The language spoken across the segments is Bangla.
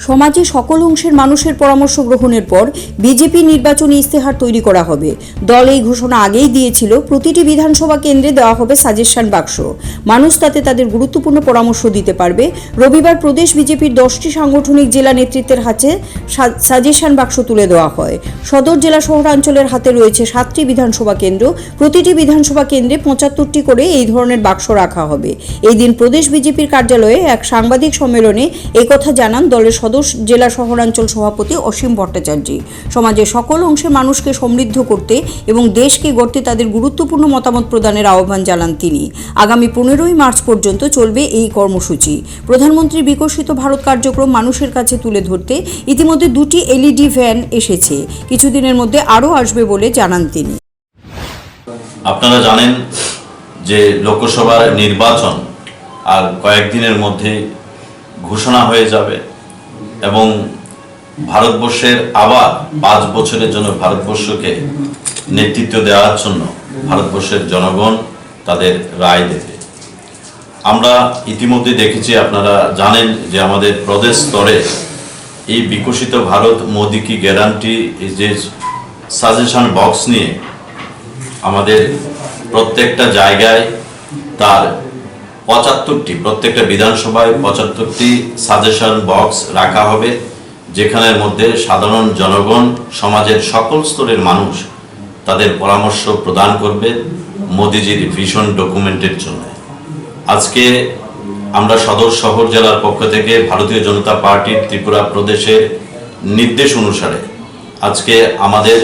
সমাজে সকল অংশের মানুষের পরামর্শ গ্রহণের পর বিজেপি নির্বাচনী ইস্তেহার তৈরি করা হবে। দল এই ঘোষণা আগেই দিয়েছিল, প্রতিটি বিধানসভা কেন্দ্রে দেওয়া হবে সাজেশন বাক্স। মানুষ তাতে তাদের গুরুত্বপূর্ণ পরামর্শ দিতে পারবে। রবিবার প্রদেশ বিজেপির 10টি সাংগঠনিক জেলা নেতৃত্বের হাতে সাজেশন বাক্স তুলে দেওয়া হয়। সদর জেলা শহরাঞ্চলের হাতে রয়েছে 7টি বিধানসভা কেন্দ্র। প্রতিটি বিধানসভা কেন্দ্রে 75টি করে এই ধরনের বাক্স রাখা হবে। এই দিন প্রদেশ বিজেপির কার্যালয়ে এক সাংবাদিক সম্মেলনে এই কথা জানান দলের সদর জেলা শহরাঞ্চল সভাপতি অসীম ভট্টাচার্য। সমাজের সকল অংশের মানুষকে সমৃদ্ধ করতে এবং দেশকে গড়তে তাদের গুরুত্বপূর্ণ মতামত প্রদানের আহ্বান জানান তিনি। আগামী 15ই মার্চ পর্যন্ত চলবে এই কর্মসূচি। প্রধানমন্ত্রীর বিকশিত ভারত কার্যক্রম মানুষের কাছে তুলে ধরতে ইতিমধ্যে 2টি LED ভ্যান এসেছে, কিছুদিনের মধ্যে আরও আসবে বলে জানান তিনি। আপনারা জানেন যে লোকসভার নির্বাচন আর কয়েকদিনের মধ্যে ঘোষণা হয়ে যাবে এবং ভারতবর্ষের আবার 5 বছরের জন্য ভারতবর্ষকে নেতৃত্ব দেওয়ার জন্য ভারতবর্ষের জনগণ তাদের রায় দেবে। আমরা ইতিমধ্যে দেখেছি, আপনারা জানেন যে আমাদের প্রদেশ স্তরে এই বিকশিত ভারত মোদি কি গ্যারান্টি যে সাজেশন বক্স নিয়ে আমাদের প্রত্যেকটা জায়গায় তার 75টি, প্রত্যেকটা বিধানসভায় 75টি সাজেশন বক্স রাখা হবে, যেখানের মধ্যে সাধারণ জনগণ, সমাজের সকল স্তরের মানুষ তাদের পরামর্শ প্রদান করবে মোদিজির ভিশন ডকুমেন্টের জন্য। আজকে আমরা সদর শহর জেলার পক্ষ থেকে ভারতীয় জনতা পার্টির ত্রিপুরা প্রদেশের নির্দেশ অনুসারে আজকে আমাদের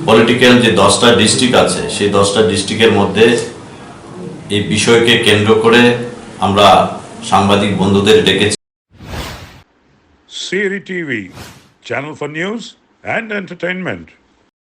পলিটিক্যাল যে 10টা ডিস্ট্রিক্ট আছে, সেই 10টা ডিস্ট্রিক্টের মধ্যে এই বিষয়কে কেন্দ্র করে আমরা সাংবাদিক বন্ধুদের ডেকেছি। CRI TV, channel for news and entertainment.